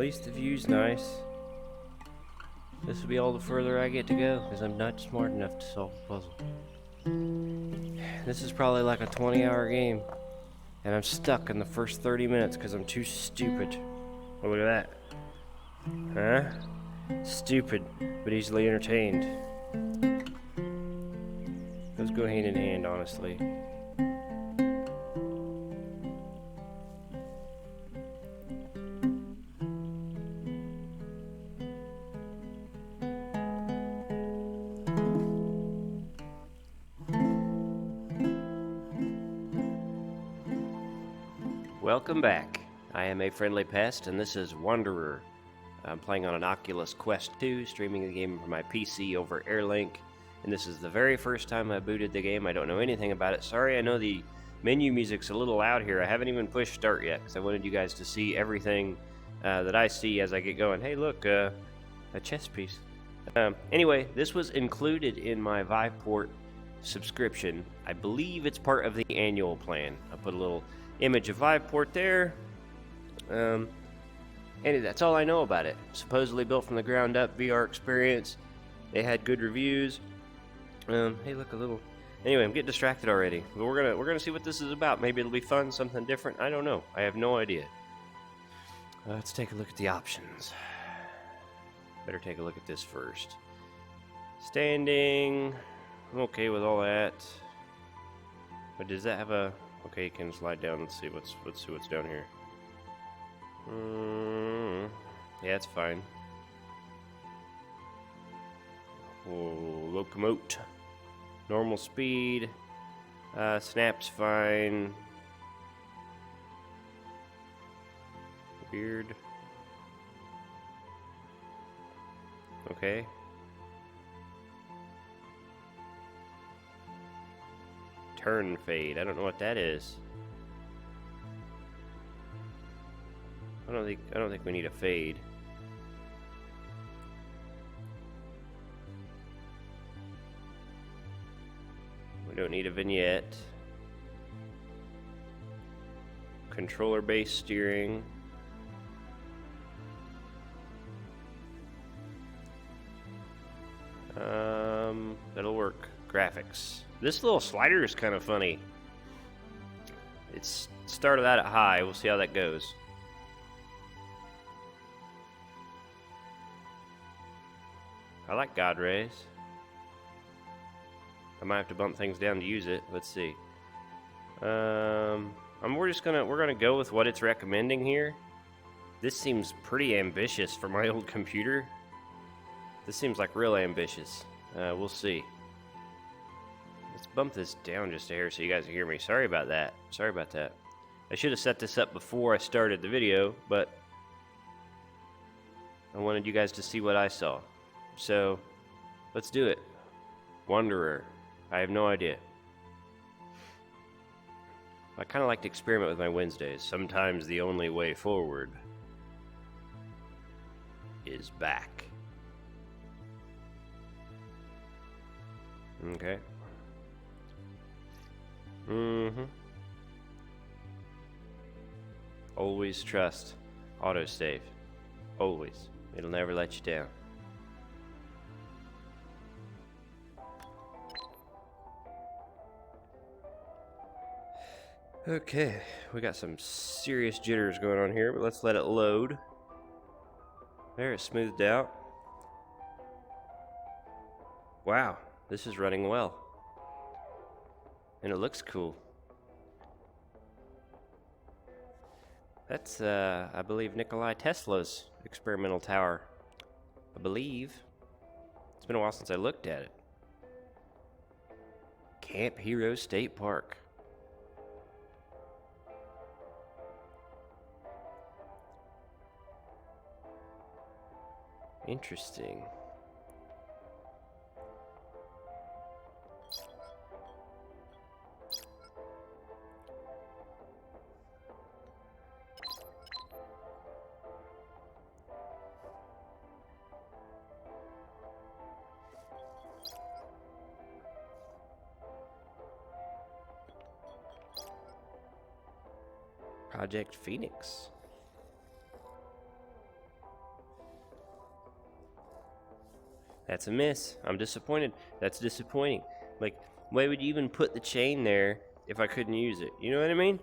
least the view's nice. This will be all the further I get to go, because I'm not smart enough to solve the puzzle. This is probably like a 20-hour game, and I'm stuck in the first 30 minutes because I'm too stupid. Oh, look at that. Huh? Stupid, but easily entertained. Those go hand in hand, honestly. Welcome back. I am a friendly pest, and this is Wanderer. I'm playing on an Oculus Quest 2, streaming the game from my PC over Airlink, and this is the very first time I booted the game. I don't know anything about it. Sorry, I know the menu music's a little loud here. I haven't even pushed start yet, because I wanted you guys to see everything that I see as I get going. Hey, look, a chess piece. Anyway, this was included in my Viveport subscription. I believe it's part of the annual plan. I put a little image of Viveport there. And that's all I know about it. Supposedly built from the ground up, VR experience. They had good reviews. Hey, look, a little. Anyway, I'm getting distracted already. But we're gonna see what this is about. Maybe it'll be fun, something different. I don't know. I have no idea. Let's take a look at the options. Better take a look at this first. Standing. I'm okay with all that. But does that have a? Okay, you can slide down. Let's see what's down here. Yeah, it's fine. Oh, locomote. Normal speed. Snap's fine. Weird. Okay. Turn fade. I don't know what that is. I don't think we need a fade. We don't need a vignette. Controller-based steering. That'll work. Graphics. This little slider is kind of funny. It's started out at high. We'll see how that goes. I like God rays. I might have to bump things down to use it. Let's see. We're gonna go with what it's recommending here. This seems pretty ambitious for my old computer. This seems like real ambitious. We'll see. Let's bump this down just a hair so you guys can hear me. Sorry about that. Sorry about that. I should have set this up before I started the video, but I wanted you guys to see what I saw. So, let's do it. Wanderer. I have no idea. I kind of like to experiment with my Wednesdays. Sometimes the only way forward is back. Okay. Always trust autosave. Always. It'll never let you down. Okay, we got some serious jitters going on here, but let's let it load. There, it's smoothed out. Wow, this is running well. And it looks cool. That's, I believe, Nikola Tesla's experimental tower. I believe. It's been a while since I looked at it. Camp Hero State Park. Interesting. Project Phoenix. That's a miss. I'm disappointed. That's disappointing. Like, why would you even put the chain there if I couldn't use it? You know what I mean?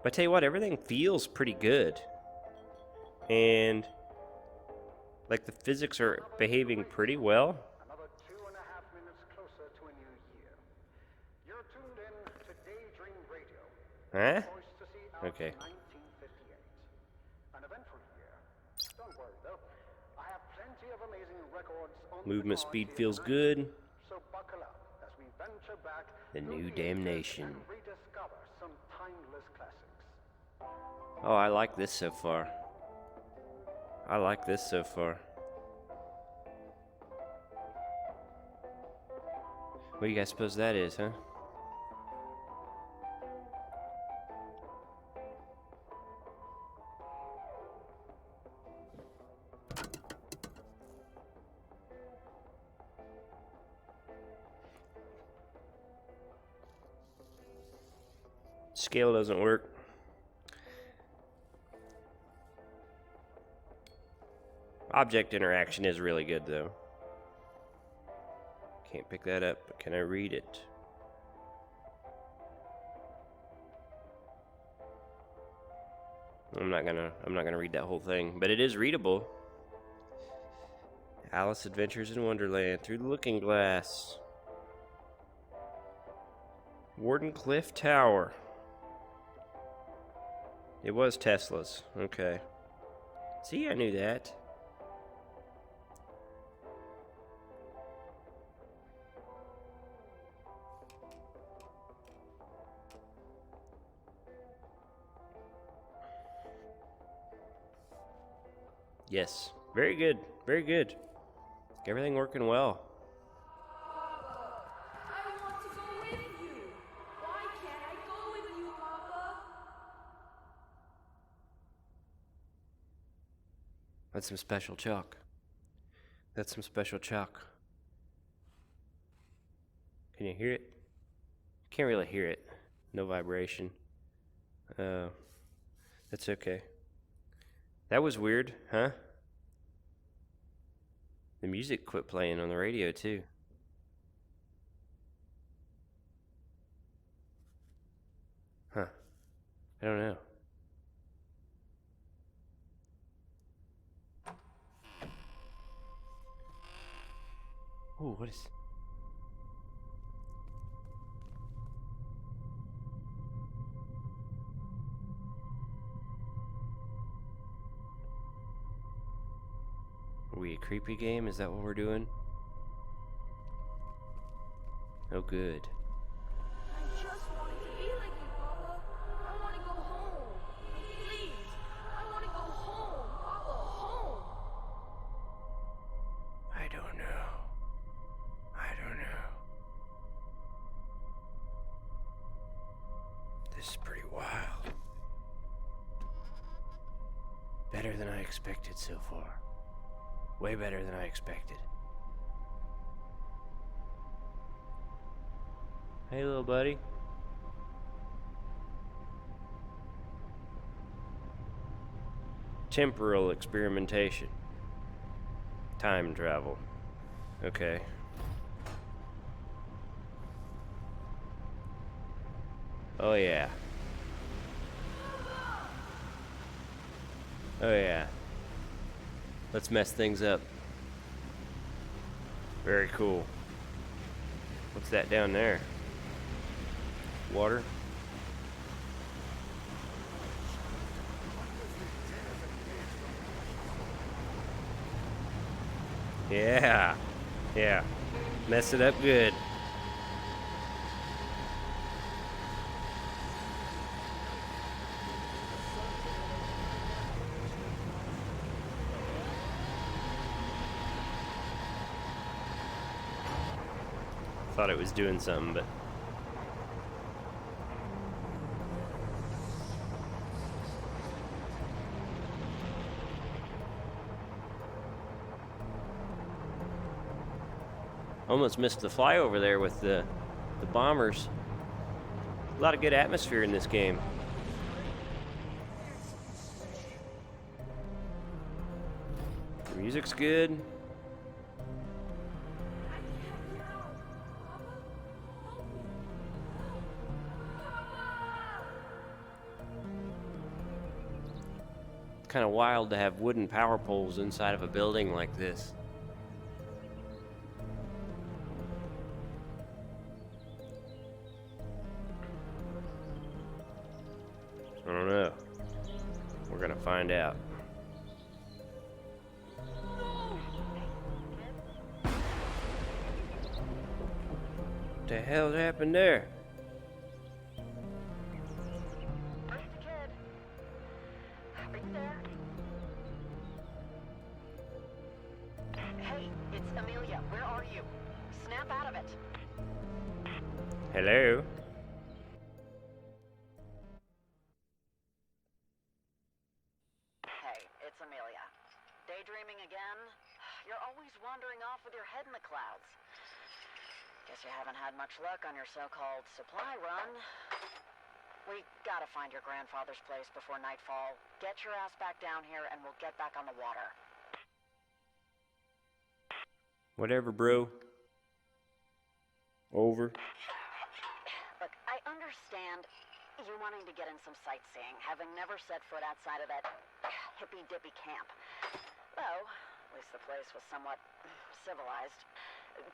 But I tell you what, everything feels pretty good. And, like, the physics are behaving pretty well. Another 2.5 minutes closer to a new year. You're tuned in to Daydream Radio. Huh? Voice to see out Okay. 1958. An eventful year. Don't worry though. I have plenty of amazing records on Movement the card speed here feels tonight. good. So buckle up as we venture back The through new the ages damnation. and rediscover some timeless classics. Oh, I like this so far. I like this so far. What do you guys suppose that is, huh? Scale doesn't work. Object interaction is really good though. Can't pick that up, but can I read it? I'm not gonna read that whole thing, but it is readable. Alice Adventures in Wonderland through the Looking Glass. Warden Cliff Tower. It was Tesla's. Okay. See, I knew that. Yes. Very good. Very good. Everything working well. Papa, I want to go with you. Why can't I go with you, Papa? That's some special chalk. That's some special chalk. Can you hear it? Can't really hear it. No vibration. That's okay. That was weird, huh? The music quit playing on the radio, too. Huh. I don't know. Ooh, what is... Are we a creepy game? Is that what we're doing? Oh, good. I just wanted to be like you, Papa. I want to go home. Please, I want to go home, Papa, home. I don't know. I don't know. This is pretty wild. Better than I expected so far. Way better than I expected. Hey, little buddy. Temporal experimentation. Time travel. Okay. Oh yeah. Oh yeah. Let's mess things up. Very cool. What's that down there? Water? Yeah. Yeah. Mess it up good. Thought it was doing something, but almost missed the flyover there with the bombers. A lot of good atmosphere in this game. The music's good. Kind of wild to have wooden power poles inside of a building like this. I don't know. We're gonna find out. What the hell happened there? Where's the kid? Are you there? Hey, it's Amelia. Where are you? Snap out of it. Hello? Hey, it's Amelia. Daydreaming again? You're always wandering off with your head in the clouds. Guess you haven't had much luck on your so-called supply run. We gotta find your grandfather's place before nightfall. Get your ass back down here and we'll get back on the water. Whatever, bro. Over. Look, I understand you wanting to get in some sightseeing, having never set foot outside of that hippy-dippy camp. Though, at least the place was somewhat civilized.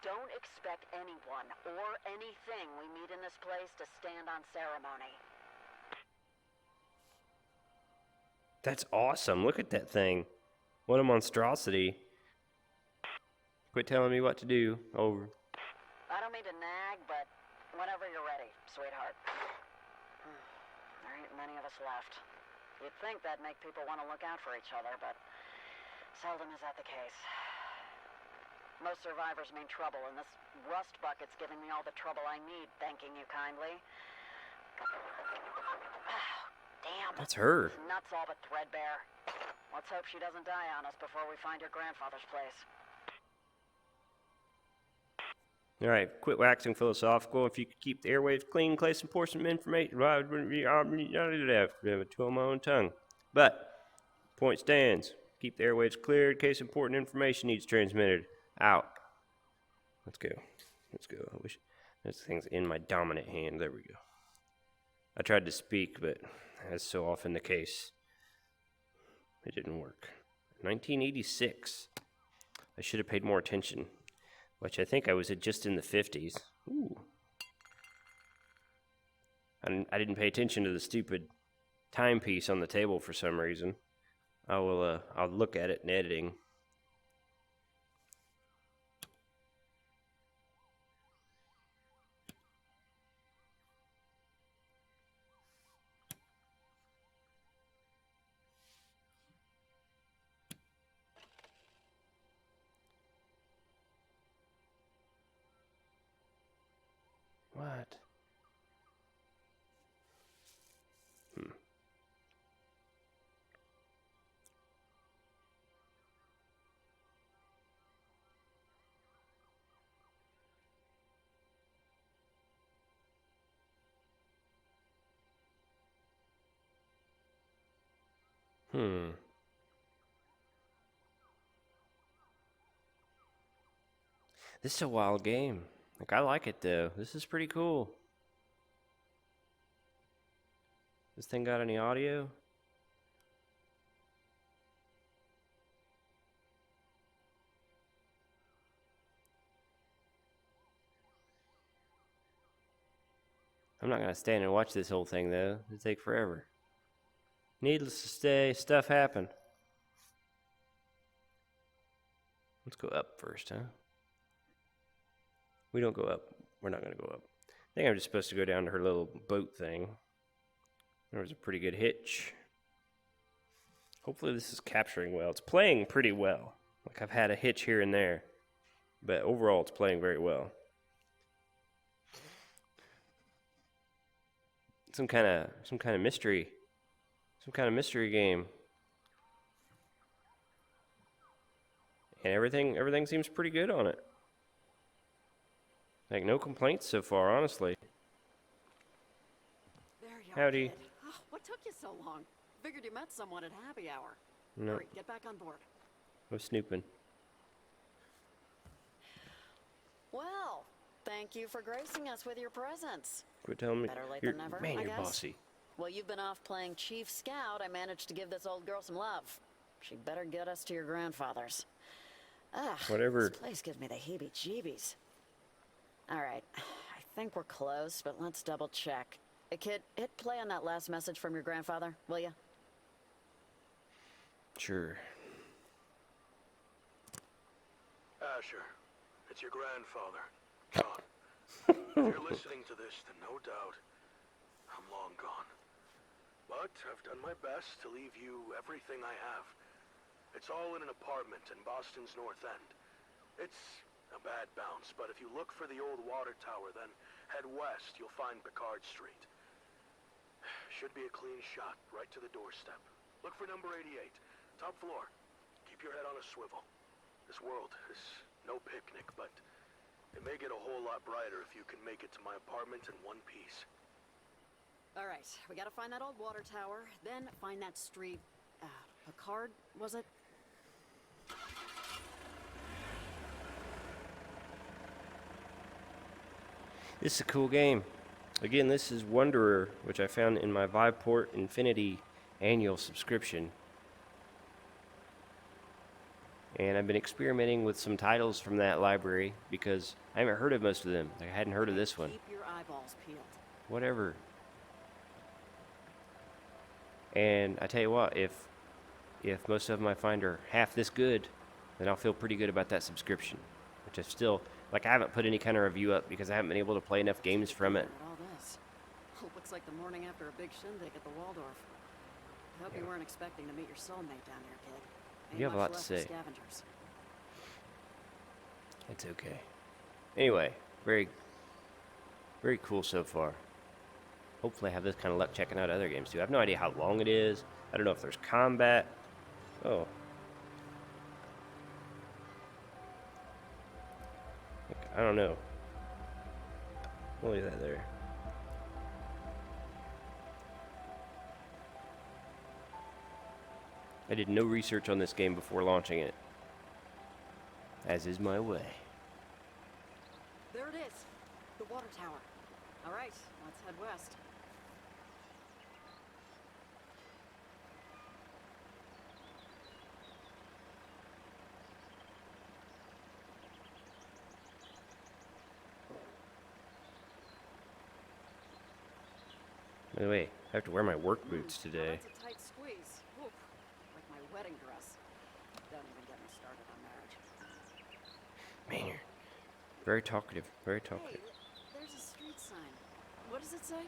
Don't expect anyone or anything we meet in this place to stand on ceremony. That's awesome. Look at that thing. What a monstrosity. Quit telling me what to do. Over. I don't mean to nag, but whenever you're ready, sweetheart. There ain't many of us left. You'd think that'd make people want to look out for each other, but seldom is that the case. Most survivors mean trouble, and this rust bucket's giving me all the trouble I need, thanking you kindly. Damn. That's her. Nuts all but threadbare. Let's hope she doesn't die on us before we find your grandfather's place. Alright, quit waxing philosophical. If you could keep the airwaves clean, clay some portion of information, well, I wouldn't be, I have to on my own tongue. But, point stands. Keep the airwaves clear in case important information needs transmitted. Out. Let's go. Let's go. I wish this thing's in my dominant hand. There we go. I tried to speak, but as so often the case, it didn't work. 1986. I should have paid more attention, which I think I was just in the 50s. Ooh. I didn't pay attention to the stupid timepiece on the table for some reason. I'll look at it in editing. What? This is a wild game. Like, I like it though. This is pretty cool. This thing got any audio? I'm not gonna stand and watch this whole thing though. It'll take forever. Needless to say, stuff happened. Let's go up first, huh? We don't go up. We're not gonna go up. I think I'm just supposed to go down to her little boat thing. There was a pretty good hitch. Hopefully this is capturing well. It's playing pretty well. Like, I've had a hitch here and there, but overall it's playing very well. Some kind of mystery game. And everything seems pretty good on it. Like, no complaints so far, honestly. There you Howdy. are, kid. Oh, what took you so long? Figured you met someone at happy hour. No, Hurry, get back on board. no snooping. Well, thank you for gracing us with your presence. Quit telling me. Better late You're, than never, man, I you're guess. bossy. While you've been off playing Chief Scout, I managed to give this old girl some love. She better get us to your grandfather's. Ah, Whatever. this place gives me the heebie-jeebies. All right, I think we're close, but let's double check. Hey, kid, hit play on that last message from your grandfather, will ya? Sure. Asher, it's your grandfather, John. If you're listening to this, then no doubt, I'm long gone. But I've done my best to leave you everything I have. It's all in an apartment in Boston's North End. It's a bad bounce, but if you look for the old water tower, then head west, you'll find Picard Street. Should be a clean shot, right to the doorstep. Look for number 88, top floor. Keep your head on a swivel. This world is no picnic, but it may get a whole lot brighter if you can make it to my apartment in one piece. All right, we gotta find that old water tower, then find that street. Picard, was it? This is a cool game. Again, this is Wanderer, which I found in my Viveport Infinity annual subscription. And I've been experimenting with some titles from that library because I haven't heard of most of them. I hadn't heard of this one. Keep your eyeballs peeled. Whatever. And I tell you what, if most of them I find are half this good, then I'll feel pretty good about that subscription. Which I still, like, I haven't put any kind of review up because I haven't been able to play enough games from it. Look at all this. Looks like the morning after a big shindig at the Waldorf. I hope you weren't expecting to meet your soulmate down here, kid. Ain't You have a much lot to left for say. Scavengers. It's okay. Anyway, very, very cool so far. Hopefully I have this kind of luck checking out other games too. I have no idea how long it is. I don't know if there's combat. Oh. I don't know. Look at that there. I did no research on this game before launching it, as is my way. There it is. The water tower. All right, let's head west. By the way, I have to wear my work boots Now today. that's a tight squeeze. Oof, like my wedding dress. Don't even get me started on marriage. Man, you're very talkative, very Hey, talkative. there's a street sign. What does it say?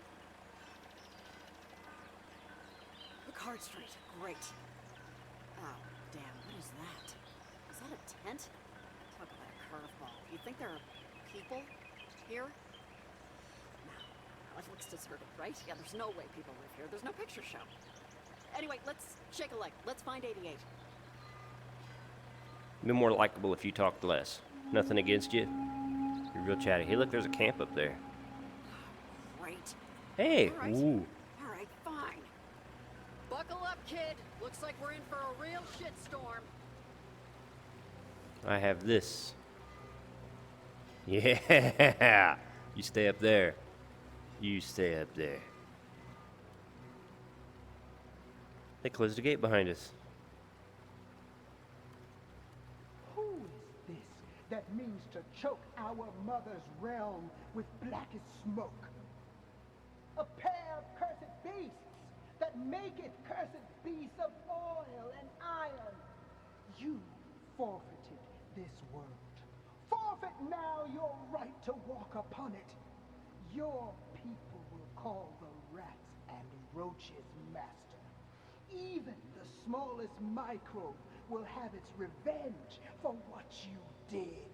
Picard Street. Great. Oh, damn, what is that? Is that a tent? Talk about a curveball. You think there are people here? No, it looks deserted, right? Yeah, there's no way people live here. There's no picture show. Anyway, let's shake a leg. Let's find 88. Be more likable if you talked less. Nothing against you. You're real chatty. Hey, look, there's a camp up there. Great. Hey, All right. ooh. All right, fine. Buckle up, kid. Looks like we're in for a real shitstorm. I have this. Yeah. You stay up there. You stay up there. They closed the gate behind us. Who is this that means to choke our mother's realm with blackest smoke? A pair of cursed beasts that maketh cursed beasts of oil and iron. You forfeited this world. Forfeit now your right to walk upon it. Your people will call the rats and roaches master. Even the smallest microbe will have its revenge for what you did.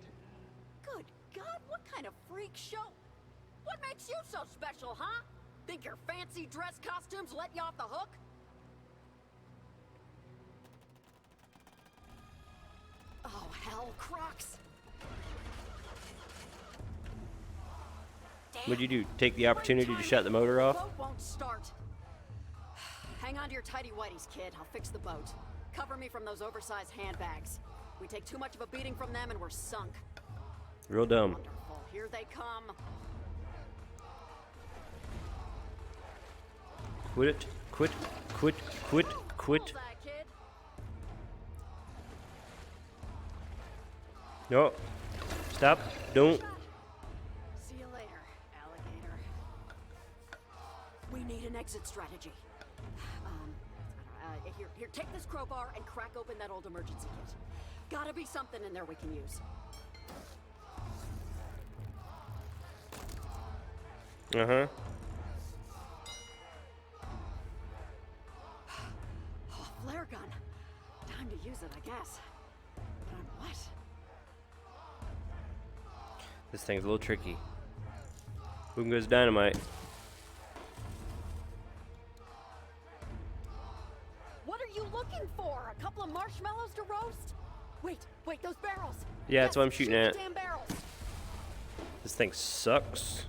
Good God, what kind of freak show? What makes you so special, huh? Think your fancy dress costumes let you off the hook? Oh, hell, Crocs. What'd you do? Take the opportunity to shut the motor off? Boat won't start. Hang on to your tighty whities, kid. I'll fix the boat. Cover me from those oversized handbags. We take too much of a beating from them and we're sunk. Real dumb. Wonderful. Here they come. Quit it. Quit. Quit. Quit. Quit. Hold that, kid. No. Stop. Don't. See you later, alligator. We need an exit strategy. Here, take this crowbar and crack open that old emergency kit. Gotta be something in there we can use. Uh-huh. Oh, flare gun. Time to use it, I guess. But on what? This thing's a little tricky. Boom goes dynamite. What are you looking for? A couple of marshmallows to roast? Wait, those barrels. Yeah, that's what I'm shooting shoot at. the damn barrels. This thing sucks.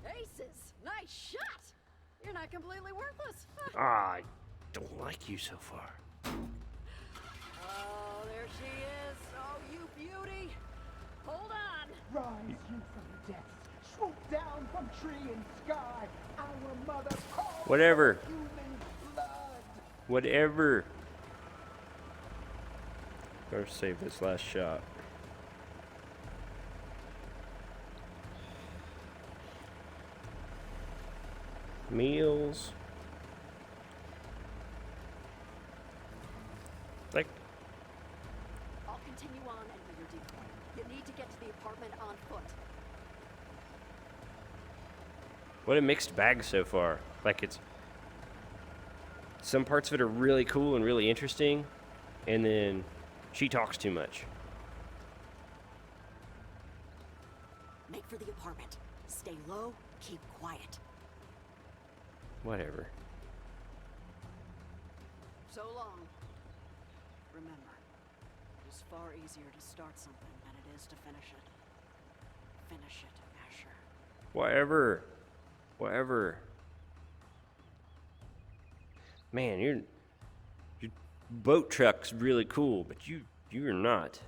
Aces, nice shot. You're not completely worthless. Ah, I don't like you so far. Oh, there she is. Oh, you beauty. Hold on. Rise you from the depths, swoop down from tree and sky. Our mother calls Whatever. for human blood. Whatever. Better save this last shot. Meals. Like, I'll continue on and be your decoy. You need to get to the apartment on foot. what a mixed bag so far. Like, it's some parts of it are really cool and really interesting, and then she talks too much. Make for the apartment. Stay low, keep quiet. Whatever. So long. Remember, it is far easier to start something than it is to finish it. Finish it, Asher. Whatever. Whatever. Man, your boat truck's really cool, but you're not.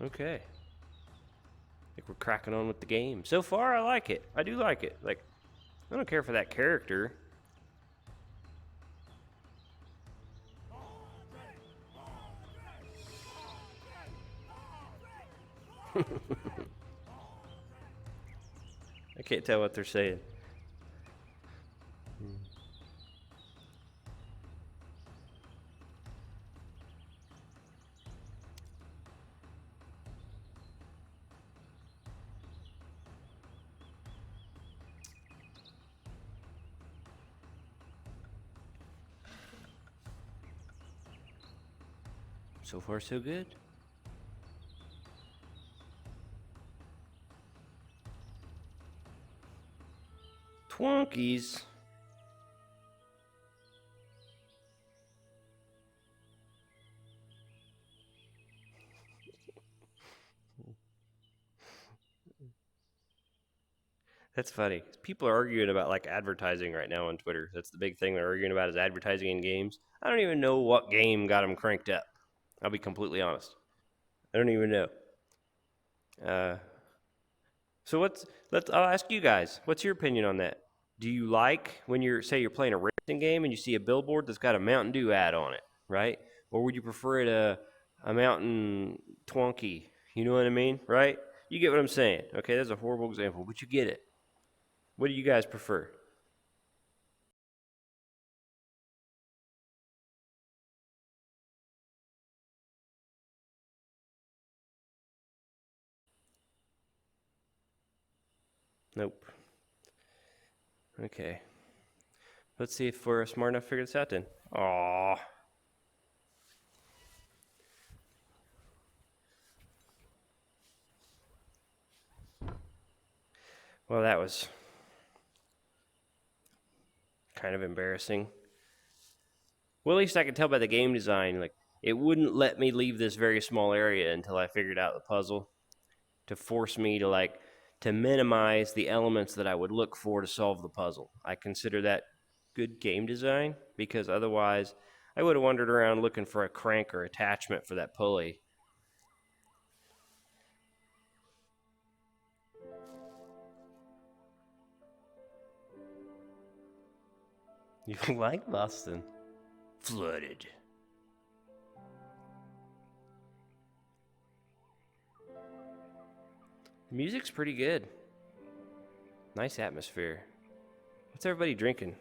Okay. I think we're cracking on with the game. So far, I like it. I do like it. Like, I don't care for that character. I can't tell what they're saying. So far, so good. Twonkies. That's funny. People are arguing about like advertising right now on Twitter. That's the big thing they're arguing about is advertising in games. I don't even know what game got them cranked up. I'll be completely honest. I don't even know. So I'll ask you guys, what's your opinion on that? Do you like when you're playing a racing game and you see a billboard that's got a Mountain Dew ad on it, right? Or would you prefer it a Mountain Twonky? You know what I mean, right? You get what I'm saying. Okay, that's a horrible example, but you get it. What do you guys prefer? Nope. Okay. Let's see if we're smart enough to figure this out then. Aww. Well, that was kind of embarrassing. Well, at least I could tell by the game design, like, it wouldn't let me leave this very small area until I figured out the puzzle to force me to minimize the elements that I would look for to solve the puzzle. I consider that good game design because otherwise I would have wandered around looking for a crank or attachment for that pulley. You like Boston? Flooded. The music's pretty good. Nice atmosphere. What's everybody drinking?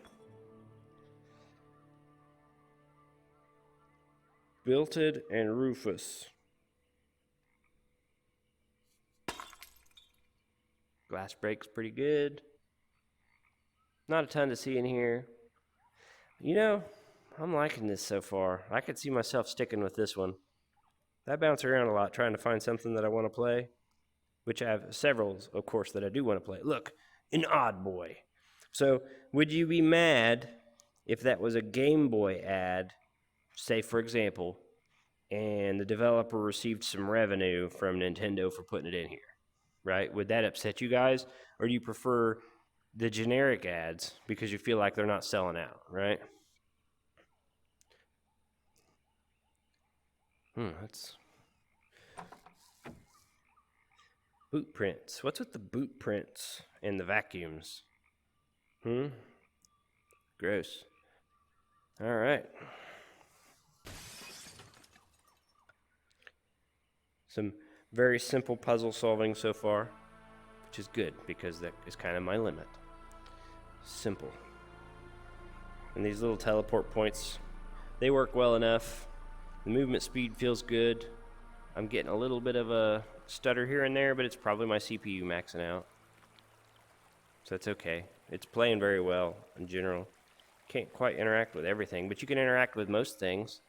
Bilted and Rufus. Glass break's pretty good. Not a ton to see in here. You know, I'm liking this so far. I could see myself sticking with this one. I bounce around a lot trying to find something that I want to play, which I have several, of course, that I do want to play. Look, an Odd Boy. So, would you be mad if that was a Game Boy ad, say, for example, and the developer received some revenue from Nintendo for putting it in here, right? Would that upset you guys? Or do you prefer the generic ads because you feel like they're not selling out, right? That's boot prints. What's with the boot prints and the vacuums? Gross. All right. Some very simple puzzle solving so far, which is good because that is kind of my limit. Simple. And these little teleport points, they work well enough. The movement speed feels good. I'm getting a little bit of a stutter here and there, but it's probably my CPU maxing out. So that's okay. It's playing very well in general. Can't quite interact with everything, but you can interact with most things.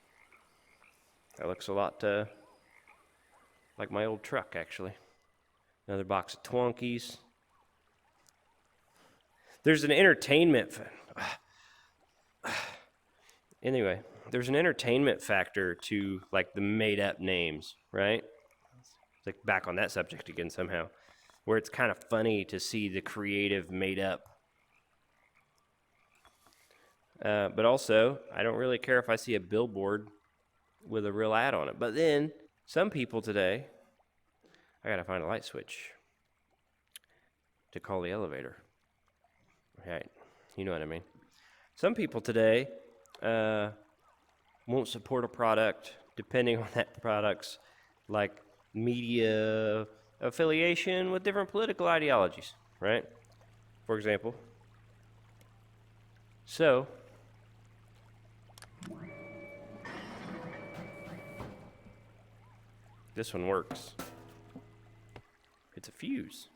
That looks a lot like my old truck, actually. Another box of Twonkies. There's an entertainment... Anyway, there's an entertainment factor to, like, the made-up names, right? It's like back on that subject again somehow, where it's kind of funny to see the creative made-up. But also, I don't really care if I see a billboard with a real ad on it. But then, some people today, I gotta find a light switch to call the elevator. Right, you know what I mean. Some people today won't support a product depending on that product's like media affiliation with different political ideologies, right? For example. So, this one works. It's a fuse.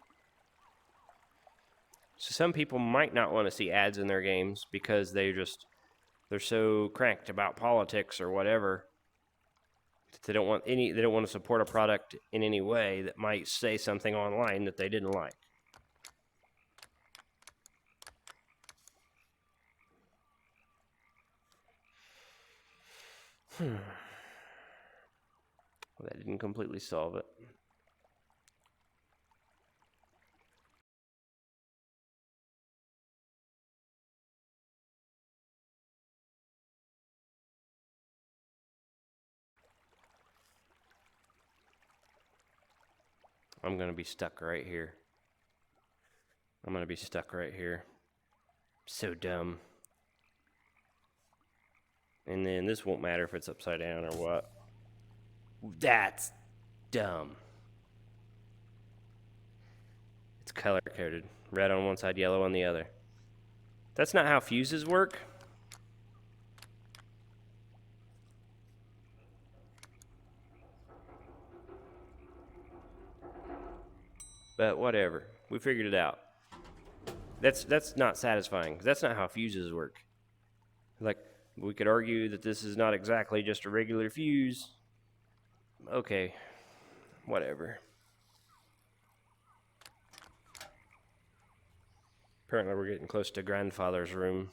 So some people might not want to see ads in their games because they're so cranked about politics or whatever that they don't want to support a product in any way that might say something online that they didn't like. Well, that didn't completely solve it. I'm going to be stuck right here. So dumb. And then this won't matter if it's upside down or what. That's dumb. It's color-coded. Red on one side, yellow on the other. That's not how fuses work. But whatever. We figured it out. That's not satisfying. That's not how fuses work. Like, we could argue that this is not exactly just a regular fuse. Okay. Whatever. Apparently we're getting close to grandfather's room.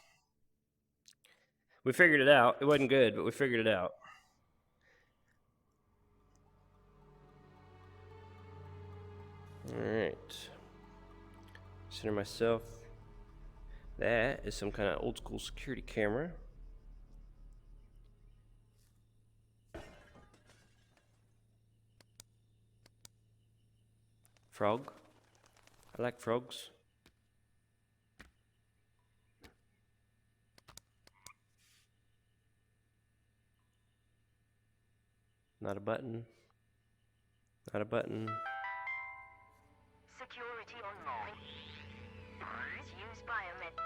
We figured it out. It wasn't good, but we figured it out. Alright. Center myself. That is some kind of old school security camera. Frog. I like frogs. Not a button. Not a button. Security online. Use biomet.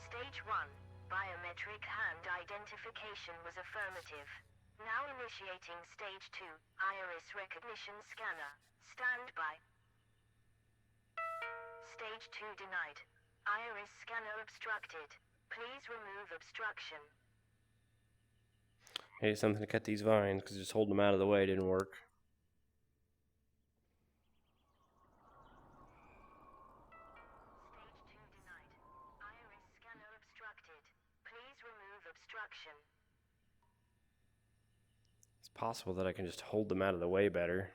Stage 1. Biometric hand identification was affirmative. Now initiating stage 2. Iris recognition scanner. Stand by. Stage 2 denied. Iris scanner obstructed. Please remove obstruction. Maybe something to cut these vines, because just holding them out of the way didn't work. Stage 2 denied. Iris scanner obstructed. Please remove obstruction. It's possible that I can just hold them out of the way better.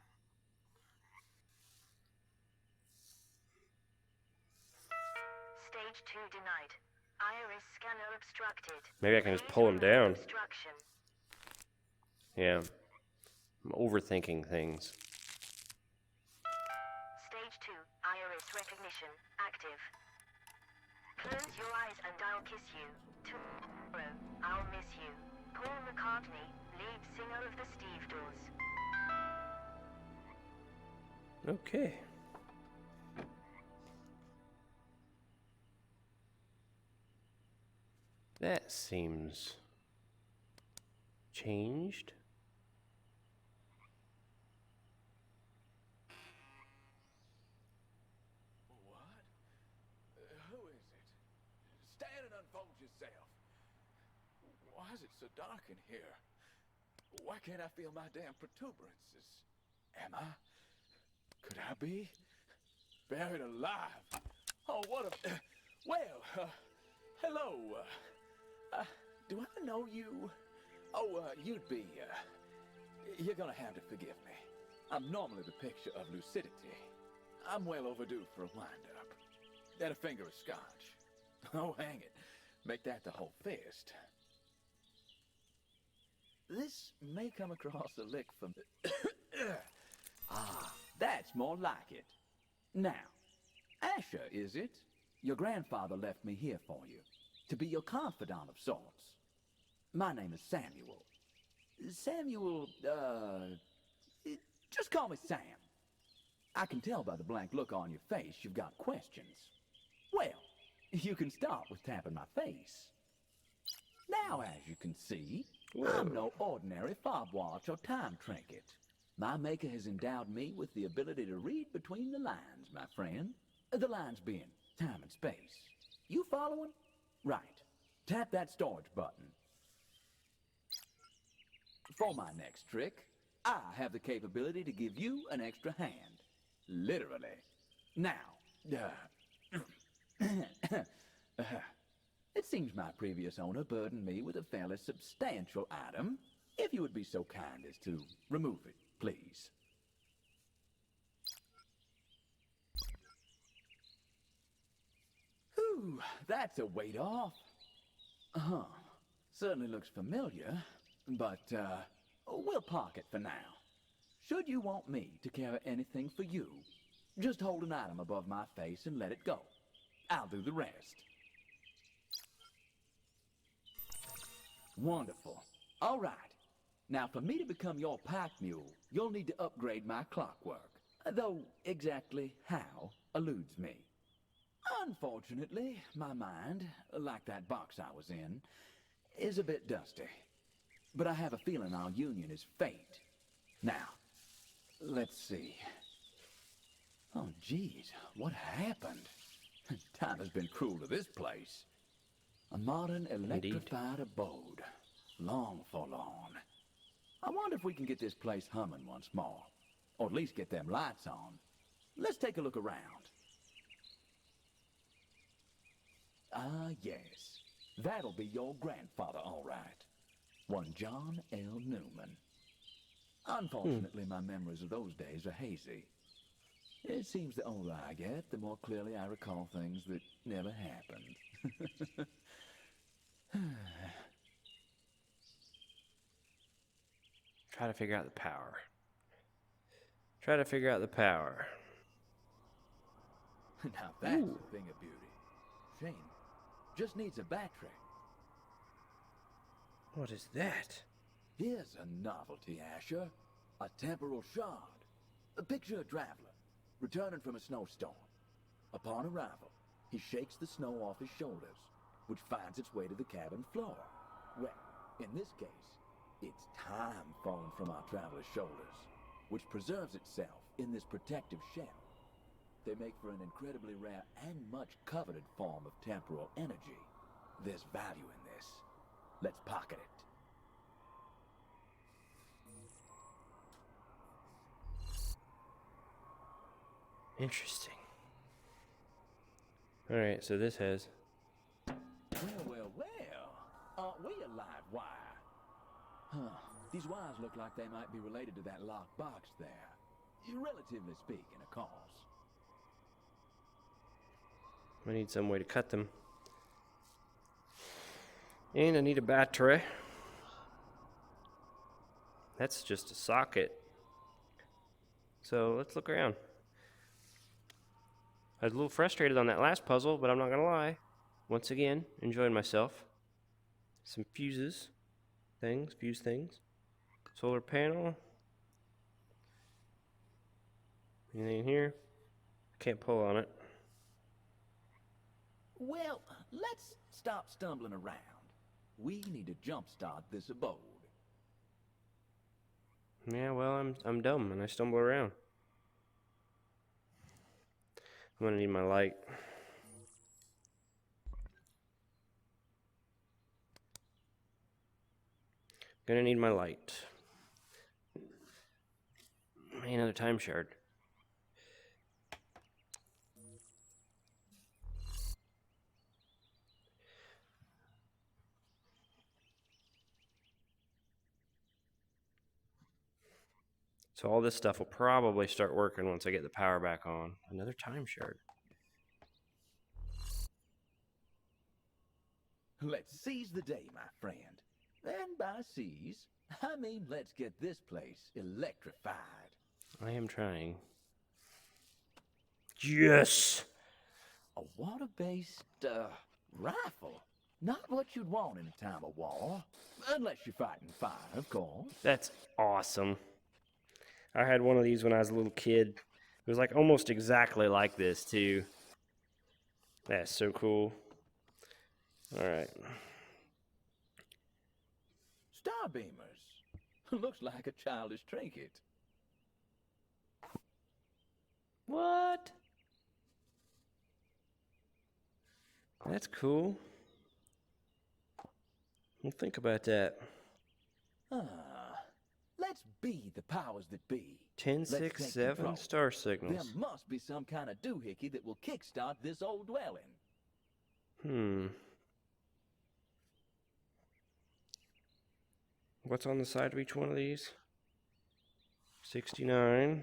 Stage 2 denied. Iris scanner obstructed. Maybe I can just Please pull them remove down. obstruction. Yeah. I'm overthinking things. Stage 2. Iris recognition active. Close your eyes and I'll kiss you. Tomorrow, I'll miss you. Paul McCartney, lead singer of the Steve Doors. Okay. That seems changed. What? Who is it? Stand and unfold yourself. Why is it so dark in here? Why can't I feel my damn protuberances? Am I? Could I be? Buried alive? Oh, what a... well, hello. Do I know you? Oh, you'd be, you're gonna have to forgive me. I'm normally the picture of lucidity. I'm well overdue for a wind-up. And a finger of scotch. Oh, hang it. Make that the whole fist. This may come across a lick from the... Ah, that's more like it. Now, Asher, is it? Your grandfather left me here for you, to be your confidant of sorts. My name is Samuel. Samuel, just call me Sam. I can tell by the blank look on your face you've got questions. Well, you can start with tapping my face. Now, as you can see, I'm no ordinary fob watch or time trinket. My maker has endowed me with the ability to read between the lines, my friend. The lines being time and space. You following? Right. Tap that storage button. For my next trick, I have the capability to give you an extra hand. Literally. Now, it seems my previous owner burdened me with a fairly substantial item. If you would be so kind as to remove it, please. Whew, that's a weight off. Huh. Certainly looks familiar, but, we'll park it for now. Should you want me to carry anything for you, just hold an item above my face and let it go. I'll do the rest. Wonderful. All right. Now, for me to become your pack mule, you'll need to upgrade my clockwork. Though exactly how eludes me. Unfortunately, my mind, like that box I was in, is a bit dusty. But I have a feeling our union is fate. Now, let's see. Oh, geez, what happened? Time has been cruel to this place. A modern electrified abode. Long forlorn. I wonder if we can get this place humming once more. Or at least get them lights on. Let's take a look around. Ah, yes. That'll be your grandfather, all right. One John L. Newman. Unfortunately, my memories of those days are hazy. It seems the older I get, the more clearly I recall things that never happened. Try to figure out the power. Try to figure out the power. Now that's a thing of beauty. Shame. Just needs a battery. What is that? Here's a novelty, Asher. A temporal shard. Picture a traveler, returning from a snowstorm. Upon arrival, he shakes the snow off his shoulders, which finds its way to the cabin floor. Well, in this case, it's time falling from our traveler's shoulders, which preserves itself in this protective shell. They make for an incredibly rare and much coveted form of temporal energy. There's value in this. Let's pocket it. Interesting. Alright, so this has... Well. Aren't we a live wire? Huh. These wires look like they might be related to that locked box there. Relatively speaking, of course. I need some way to cut them. And I need a battery. That's just a socket. So let's look around. I was a little frustrated on that last puzzle, but I'm not gonna lie. Once again, enjoying myself. Some fuse things. Solar panel. Anything in here? Can't pull on it. Well, let's stop stumbling around. We need to jumpstart this abode. Yeah, well, I'm dumb and I stumble around. I'm gonna need my light. Gonna need my light. Another time shard. So all this stuff will probably start working once I get the power back on. Another time shard. Let's seize the day, my friend. And by seize, I mean let's get this place electrified. I am trying. Yes! A water-based, rifle. Not what you'd want in a time of war. Unless you're fighting fire, of course. That's awesome. I had one of these when I was a little kid. It was like almost exactly like this, too. That's so cool. Alright. Starbeamers. Looks like a childish trinket. What? That's cool. Well, think about that. Let's be the powers that be. 10, Let's 6, take 7 control. star signals. There must be some kind of doohickey that will kickstart this old dwelling. What's on the side of each one of these? 69.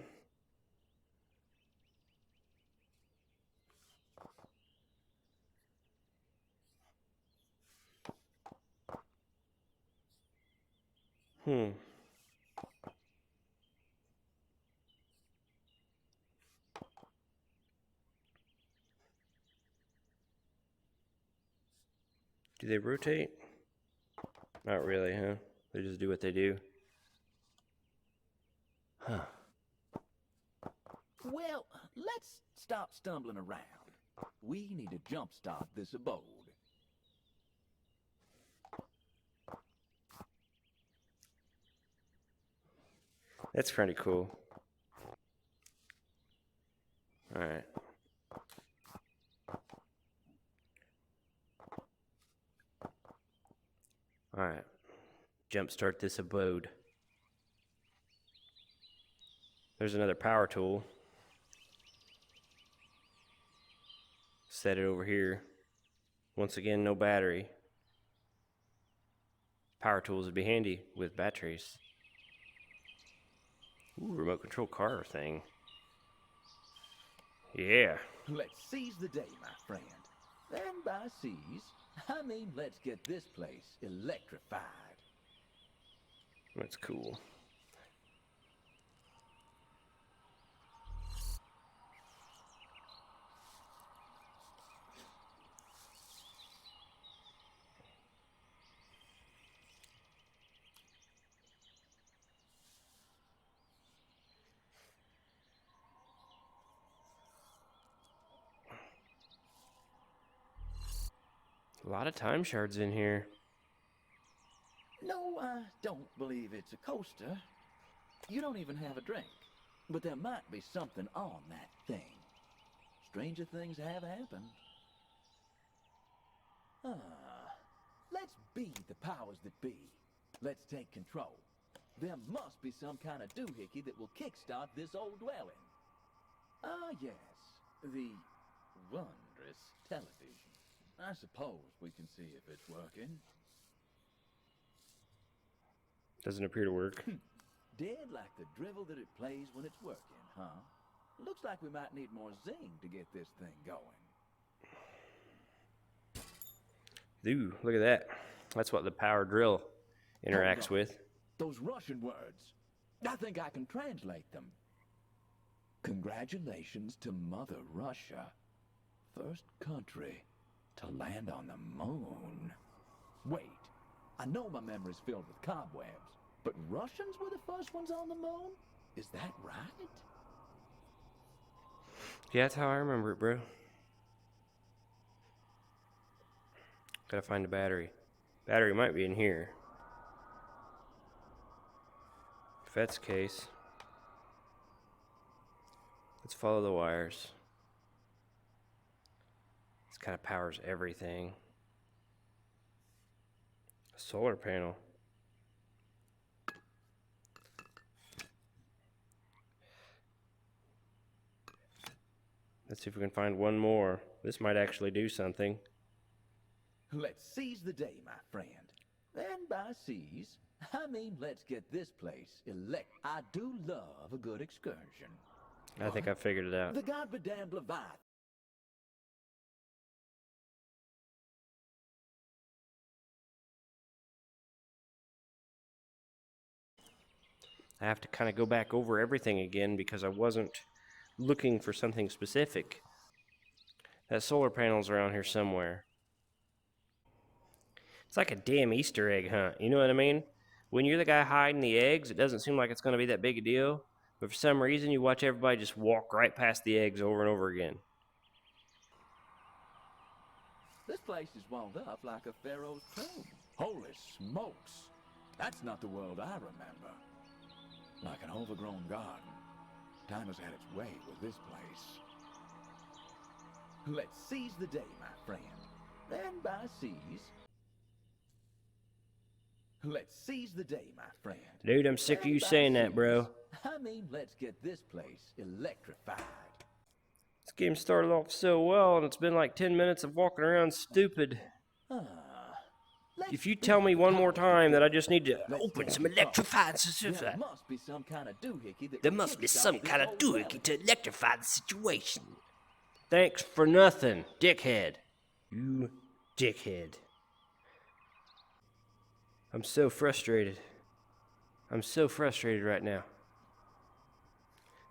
Do they rotate? Not really, huh? They just do what they do. Huh. Well, let's stop stumbling around. We need to jumpstart this abode. That's pretty cool. Alright. Alright. Jumpstart this abode. There's another power tool. Set it over here. Once again, no battery. Power tools would be handy with batteries. Ooh, remote control car thing. Yeah. Let's seize the day, my friend. And by seize, I mean let's get this place electrified. That's cool. lot of time shards in here. No, I don't believe it's a coaster. You don't even have a drink. But there might be something on that thing. Stranger things have happened. Let's be the powers that be. Let's take control. There must be some kind of doohickey that will kickstart this old dwelling. Ah, yes. The wondrous television. I suppose we can see if it's working. Doesn't appear to work. Dead like the drivel that it plays when it's working, huh? Looks like we might need more zing to get this thing going. Ooh, look at that. That's what the power drill interacts with. Those Russian words. I think I can translate them. Congratulations to Mother Russia. First country to land on the moon. Wait, I know my memory's filled with cobwebs, but Russians were the first ones on the moon? Is that right? Yeah, that's how I remember it, bro. Gotta find a battery. Battery might be in here. If that's the case, let's follow the wires. This kind of powers everything. A solar panel. Let's see if we can find one more. This might actually do something. Let's seize the day, my friend. And by seize, I mean let's get this place elect. I do love a good excursion. I think I figured it out. The goddamn Leviathan. I have to kind of go back over everything again because I wasn't looking for something specific. That solar panel's around here somewhere. It's like a damn Easter egg hunt, you know what I mean? When you're the guy hiding the eggs, it doesn't seem like it's going to be that big a deal. But for some reason, you watch everybody just walk right past the eggs over and over again. This place is walled up like a pharaoh's tomb. Holy smokes. That's not the world I remember. Like an overgrown garden. Time has had its way with this place. Let's seize the day, my friend. And by seize... Let's seize the day, my friend. Dude, I'm sick of you saying that, bro. I mean, let's get this place electrified. This game started off so well, and it's been like 10 minutes of walking around stupid. If you tell me one more time that I just need to open some electrified... There must be some kind of doohickey that There must be some kind of doohickey to electrify the situation. Thanks for nothing, dickhead. You dickhead. I'm so frustrated. I'm so frustrated right now.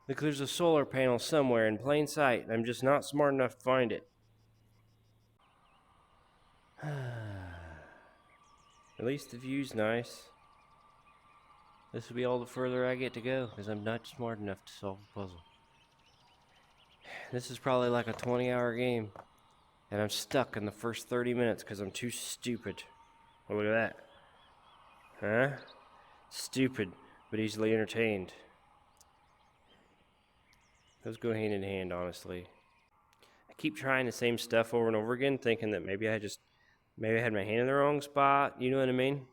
Look, there's a solar panel somewhere in plain sight, and I'm just not smart enough to find it. At least the view's nice. This will be all the further I get to go, because I'm not smart enough to solve the puzzle. This is probably like a 20-hour game, and I'm stuck in the first 30 minutes because I'm too stupid. Oh, look at that. Huh? Stupid, but easily entertained. Those go hand in hand, honestly. I keep trying the same stuff over and over again, thinking that maybe I had my hand in the wrong spot, you know what I mean?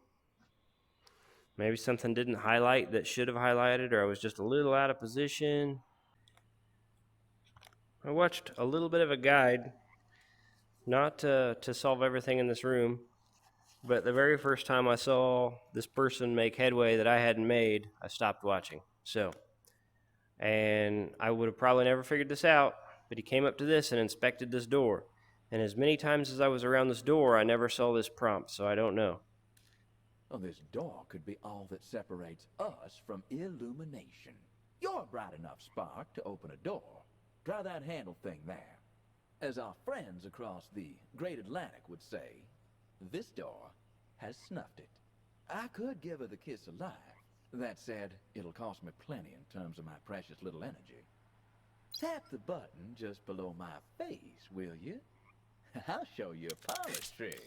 Maybe something didn't highlight that should have highlighted, or I was just a little out of position. I watched a little bit of a guide, not to solve everything in this room, but the very first time I saw this person make headway that I hadn't made, I stopped watching. And I would have probably never figured this out, but he came up to this and inspected this door. And as many times as I was around this door, I never saw this prompt, so I don't know. Well, this door could be all that separates us from illumination. You're a bright enough spark to open a door. Try that handle thing there. As our friends across the Great Atlantic would say, this door has snuffed it. I could give her the kiss alive. That said, it'll cost me plenty in terms of my precious little energy. Tap the button just below my face, will you? I'll show you a parlor trick.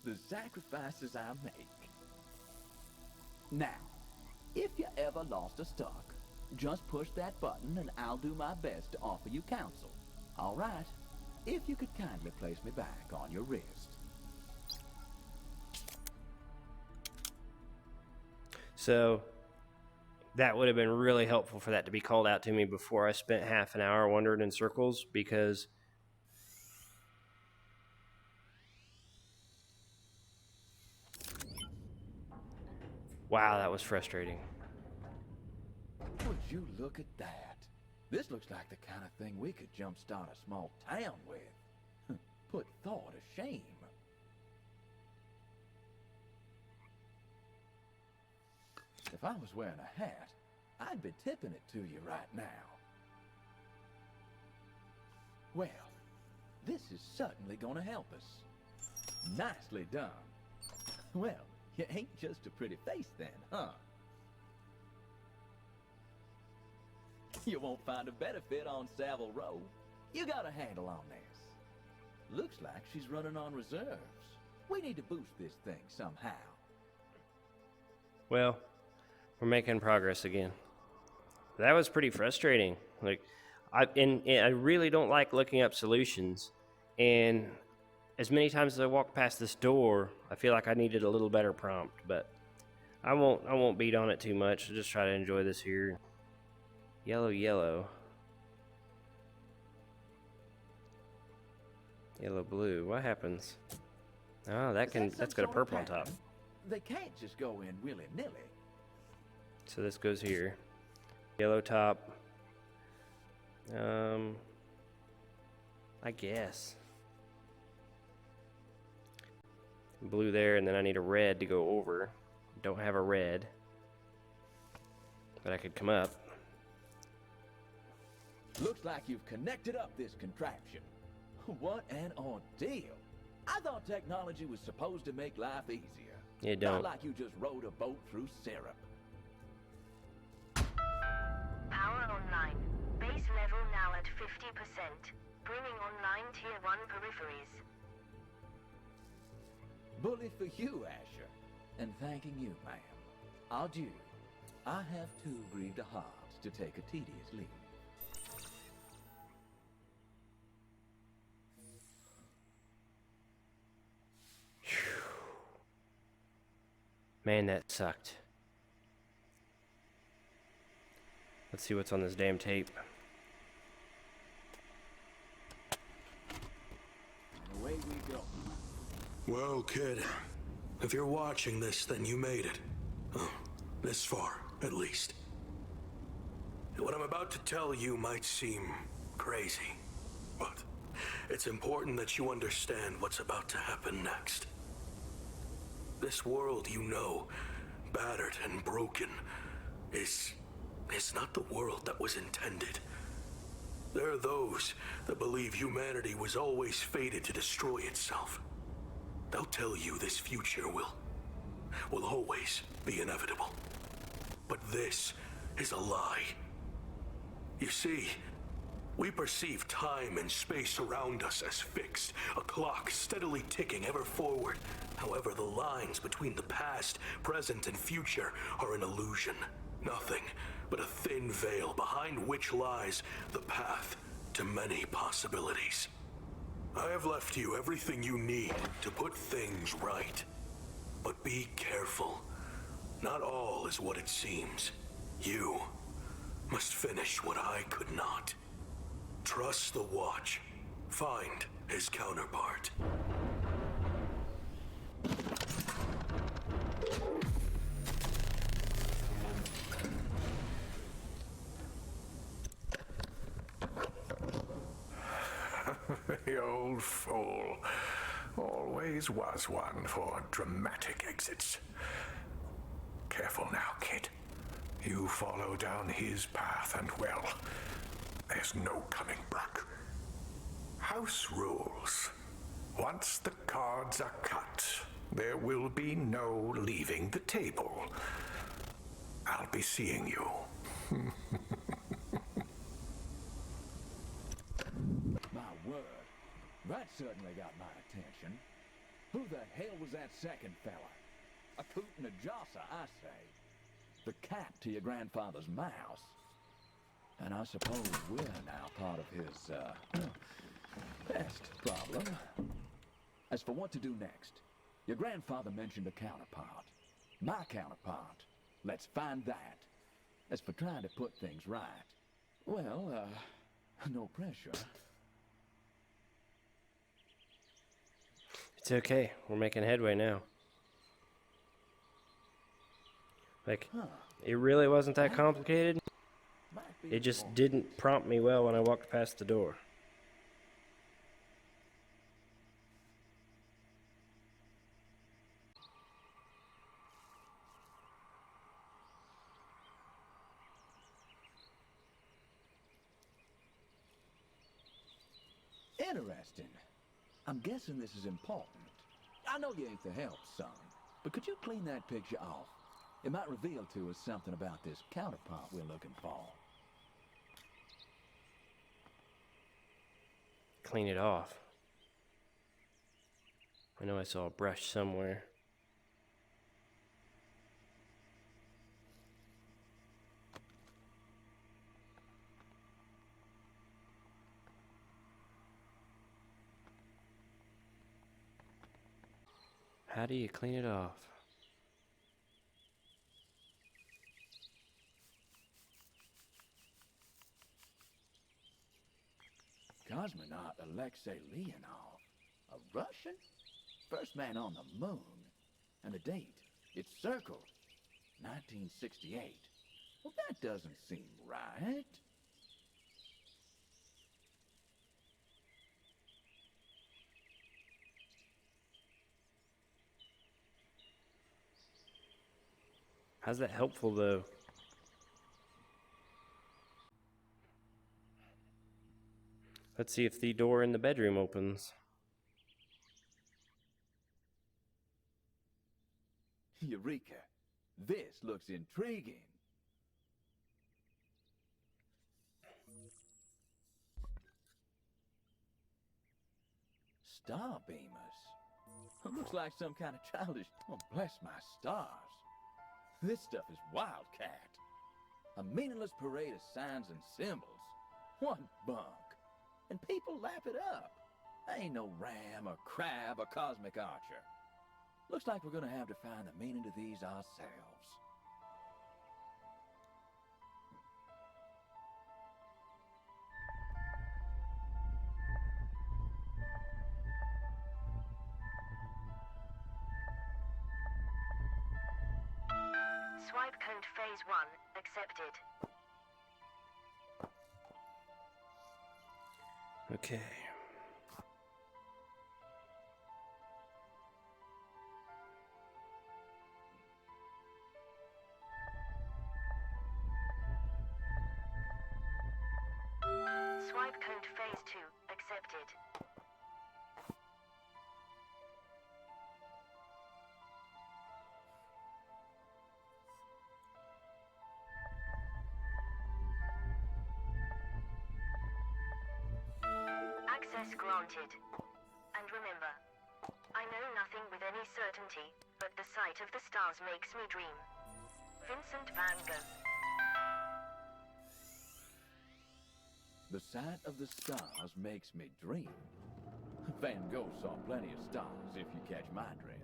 The sacrifices I make. Now, if you ever lost a stock, just push that button and I'll do my best to offer you counsel. All right? If you could kindly place me back on your wrist. So that would have been really helpful for that to be called out to me before I spent half an hour wandering in circles, because wow, that was frustrating. Would you look at that? This looks like the kind of thing we could jumpstart a small town with. Put thought to shame. If I was wearing a hat, I'd be tipping it to you right now. Well, this is certainly gonna help us. Nicely done. Well, you ain't just a pretty face then, huh? You won't find a better fit on Savile Row. You got a handle on this. Looks like she's running on reserves. We need to boost this thing somehow. Well, we're making progress again. That was pretty frustrating. Like, I really don't like looking up solutions. And as many times as I walk past this door, I feel like I needed a little better prompt. But I won't beat on it too much. I'll just try to enjoy this here. Yellow, yellow. Yellow, blue. What happens? Oh, that's got a purple on top. They can't just go in willy-nilly. So this goes here. Yellow top. I guess. Blue there, and then I need a red to go over. Don't have a red. But I could come up. Looks like you've connected up this contraption. What an ordeal. I thought technology was supposed to make life easier. You don't. Not like you just rode a boat through syrup. Power online. Base level now at 50%. Bringing online Tier 1 peripheries. Bully for you, Asher. And thanking you, ma'am. Adieu. I have too grieved a heart to take a tedious leave. Man, that sucked. Let's see what's on this damn tape. And away we go. Well, kid, if you're watching this, then you made it. Oh, this far, at least. What I'm about to tell you might seem crazy, but it's important that you understand what's about to happen next. This world you know, battered and broken, is not the world that was intended. There are those that believe humanity was always fated to destroy itself. They'll tell you this future will always be inevitable. But this is a lie. You see, we perceive time and space around us as fixed, a clock steadily ticking ever forward. However, the lines between the past, present, and future are an illusion. Nothing but a thin veil behind which lies the path to many possibilities. I have left you everything you need to put things right. But be careful. Not all is what it seems. You must finish what I could not. Trust the Watch. Find his counterpart. The old fool. Always was one for dramatic exits. Careful now, kid. You follow down his path and, well, there's no coming back. House rules. Once the cards are cut, there will be no leaving the table. I'll be seeing you. That certainly got my attention. Who the hell was that second fella? A coot and a josser, I say. The cat to your grandfather's mouse. And I suppose we're now part of his, pest problem. As for what to do next, your grandfather mentioned a counterpart. My counterpart. Let's find that. As for trying to put things right, well, no pressure. It's okay. We're making headway now. Like, it really wasn't that complicated. It just didn't prompt me well when I walked past the door. Interesting. I'm guessing this is important. I know you ain't the help, son, but could you clean that picture off? It might reveal to us something about this counterpart we're looking for. Clean it off. I know I saw a brush somewhere. How do you clean it off? Cosmonaut Alexei Leonov. A Russian? First man on the moon. And the date, it's circled. 1968. Well, that doesn't seem right. How's that helpful, though? Let's see if the door in the bedroom opens. Eureka! This looks intriguing. Star beamers. It looks like some kind of childish... Oh, bless my stars. This stuff is wildcat. A meaningless parade of signs and symbols. What bunk. And people lap it up. Ain't no ram or crab or cosmic archer. Looks like we're gonna have to find the meaning to these ourselves. Swipe code phase 1 accepted. Okay. Swipe code phase 2 accepted. Access granted. And remember, I know nothing with any certainty, but the sight of the stars makes me dream. Vincent van Gogh. The sight of the stars makes me dream. Van Gogh saw plenty of stars, if you catch my drift.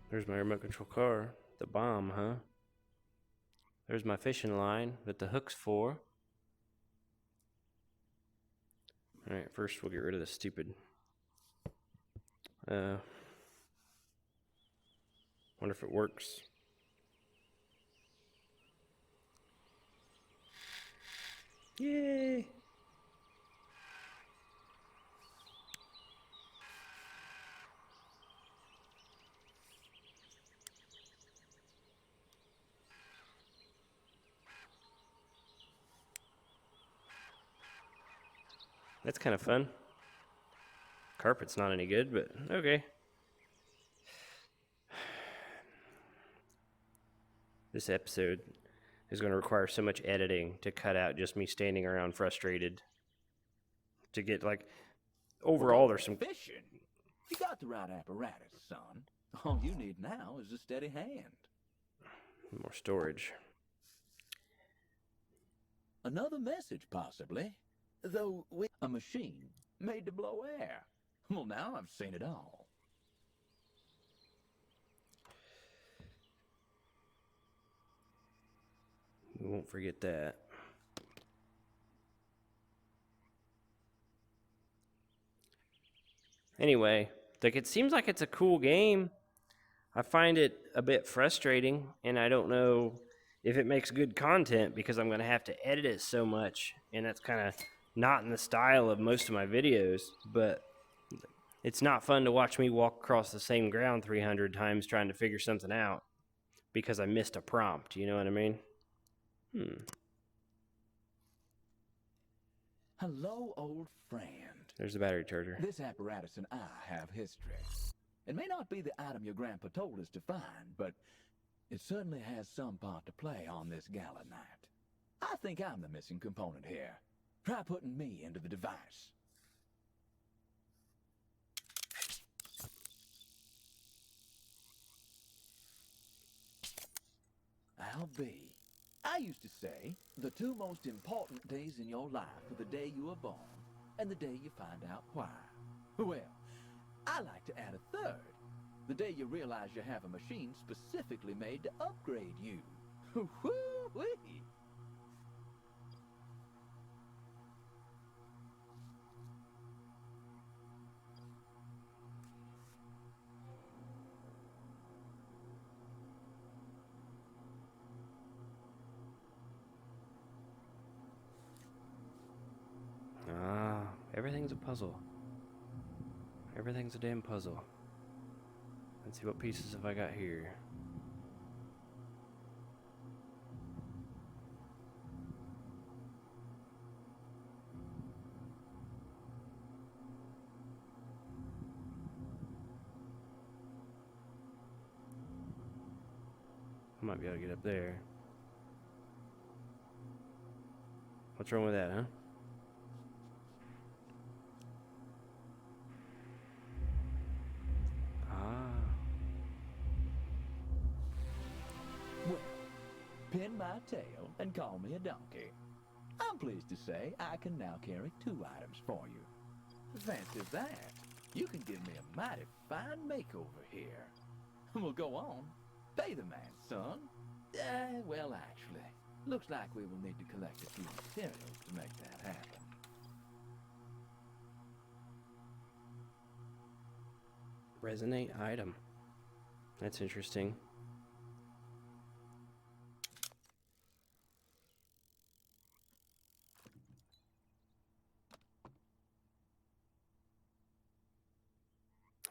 There's my remote control car. The bomb, huh? There's my fishing line that the hook's for. Alright, first we'll get rid of this stupid... wonder if it works. Yay! That's kind of fun. Carpet's not any good, but okay. This episode is going to require so much editing to cut out just me standing around frustrated. To get, like, overall, there's some... Fishing? You got the right apparatus, son. All you need now is a steady hand. More storage. Another message, possibly. Though with a machine made to blow air. Well, now I've seen it all. We won't forget that. Anyway, like, it seems like it's a cool game. I find it a bit frustrating, and I don't know if it makes good content because I'm going to have to edit it so much, and that's kind of not in the style of most of my videos, but it's not fun to watch me walk across the same ground 300 times trying to figure something out because I missed a prompt, you know what I mean? Hello, old friend. There's the battery charger. This apparatus and I have history. It may not be the item your grandpa told us to find, but it certainly has some part to play on this gala night. I think I'm the missing component here. Try putting me into the device. I'll be. I used to say the two most important days in your life are the day you were born and the day you find out why. Well, I like to add a third. The day you realize you have a machine specifically made to upgrade you. Woo-wee! Everything's a puzzle. Everything's a damn puzzle. Let's see, what pieces have I got here? I might be able to get up there. What's wrong with that, huh? Pin my tail and call me a donkey. I'm pleased to say I can now carry 2 items for you. Fancy that. You can give me a mighty fine makeover here. Well, go on. Pay the man, son. Well, actually, looks like we will need to collect a few materials to make that happen. Resonate item. That's interesting.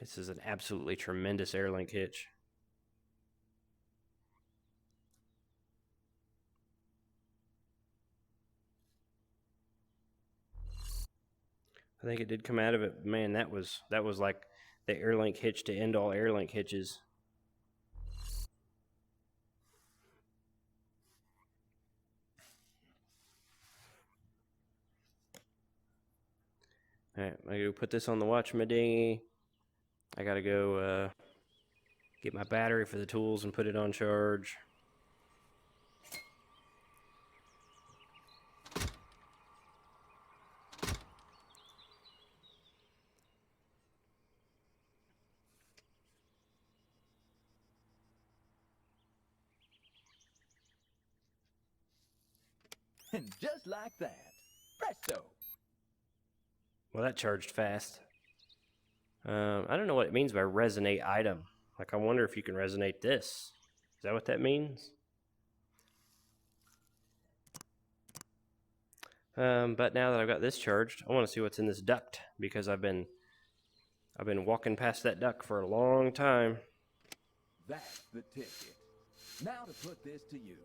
This is an absolutely tremendous Airlink hitch. I think it did come out of it. Man, that was like the Airlink hitch to end all Airlink hitches. Alright, I gotta put this on the watch of my dinghy. I gotta go get my battery for the tools and put it on charge. And just like that, presto! Well, that charged fast. I don't know what it means by resonate item. Like, I wonder if you can resonate this. Is that what that means? But now that I've got this charged, I want to see what's in this duct because I've been walking past that duct for a long time. That's the ticket. Now to put this to use.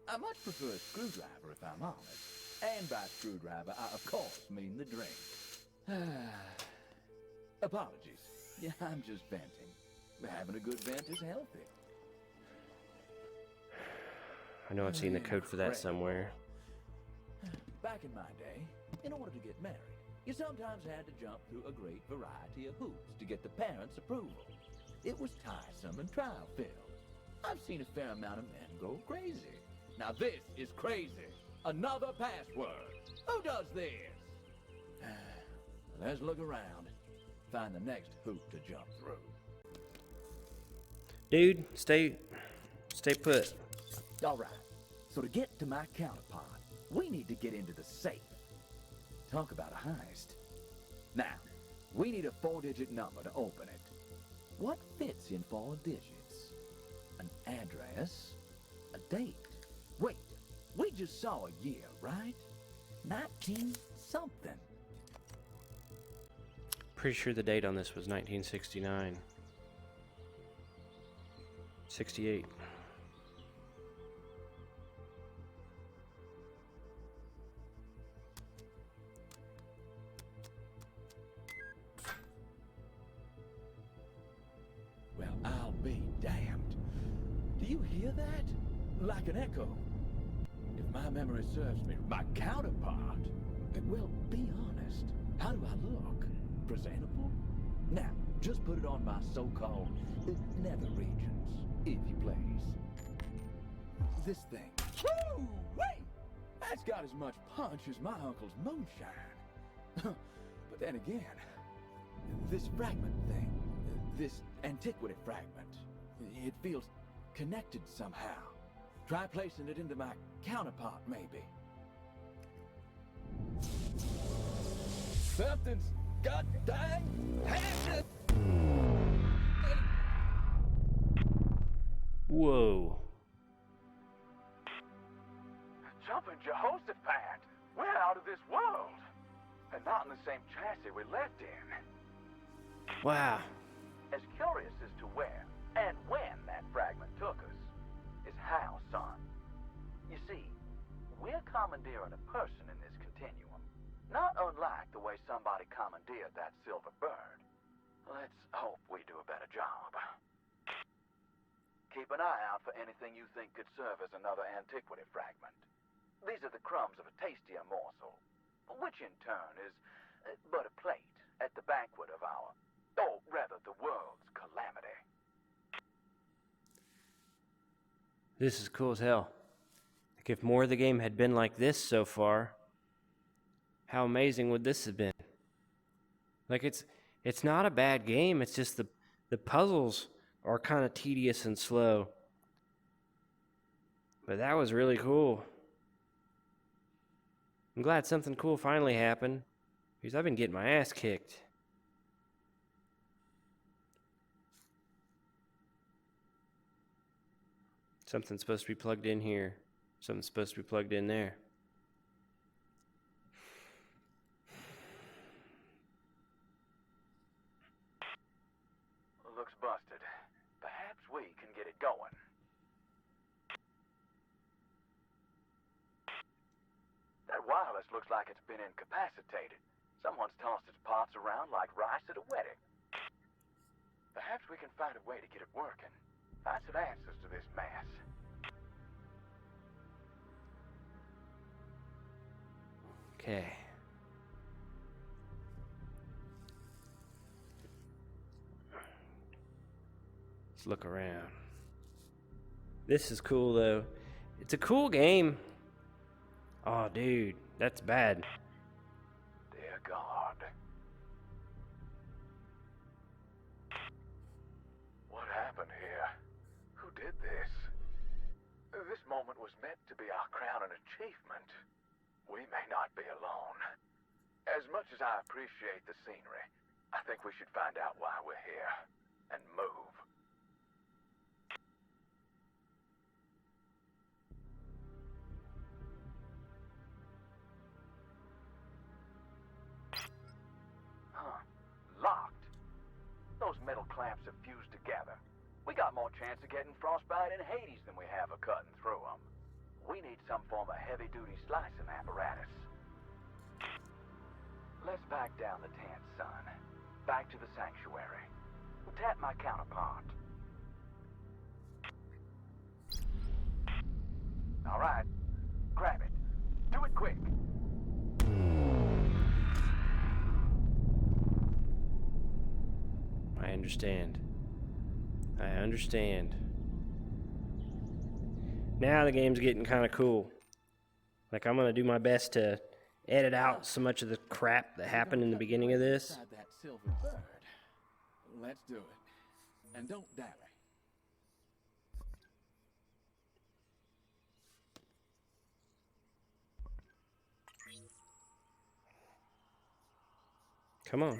I much prefer a screwdriver if I'm honest. And by screwdriver, I of course mean the drink. Apologies. Yeah, I'm just venting. Having a good vent is healthy. I know I've seen the code for that somewhere. Back in my day, in order to get married, you sometimes had to jump through a great variety of hoops to get the parents' approval. It was tiresome and trial-filled. I've seen a fair amount of men go crazy. Now this is crazy. Another password. Who does this? Let's look around. Find the next hoop to jump through. Dude, stay put. All right. So to get to my counterpart, we need to get into the safe. Talk about a heist. Now, we need a 4-digit number to open it. What fits in 4 digits? An address? A date? Wait, we just saw a year, right? 19-something. Pretty sure the date on this was 1969. 68. Well, I'll be damned. Do you hear that? Like an echo. If my memory serves me, my counterpart. Well, be honest. How do I look? Presentable? Now, just put it on my so-called nether regions, if you please. This thing. Woo! Wait! That's got as much punch as my uncle's moonshine. But then again, this fragment thing, this antiquity fragment, it feels connected somehow. Try placing it into my counterpart, maybe. Something's got dang happened. Whoa. Jumping Jehoshaphat! We're out of this world! And not in the same chassis we left in. Wow. As curious as to where and when that fragment took us is how, son. You see, we're commandeering a person in this continuum, not unlike the way somebody commandeered that silver bird. Let's hope we do a better job. Keep an eye out for anything you think could serve as another antiquity fragment. These are the crumbs of a tastier morsel, which in turn is but a plate at the banquet of our, or rather the world's calamity. This is cool as hell. Like, if more of the game had been like this so far, how amazing would this have been? Like, it's not a bad game, it's just the puzzles are kind of tedious and slow. But that was really cool. I'm glad something cool finally happened, because I've been getting my ass kicked. Something's supposed to be plugged in here. Something's supposed to be plugged in there. Looks busted. Perhaps we can get it going. That wireless looks like it's been incapacitated. Someone's tossed its parts around like rice at a wedding. Perhaps we can find a way to get it working. Find some answers to this mess. Okay. Let's look around. This is cool, though. It's a cool game. Oh, dude, that's bad. Dear God. What happened here? Who did this? This moment was meant to be our crowning achievement. We may not be alone. As much as I appreciate the scenery, I think we should find out why we're here and move. Huh. Locked. Those metal clamps have fused together. We got more chance of getting frostbite in Hades than we have of cutting through them. We need some form of heavy-duty slicing apparatus. Let's back down the tent, son. Back to the sanctuary. Tap my counterpart. right? Grab it. Do it quick. I understand. I understand. Now the game's getting kind of cool. Like, I'm gonna do my best to edit out so much of the crap that happened in the beginning of this. Inside that silver bird. Let's do it. And don't dally. Come on.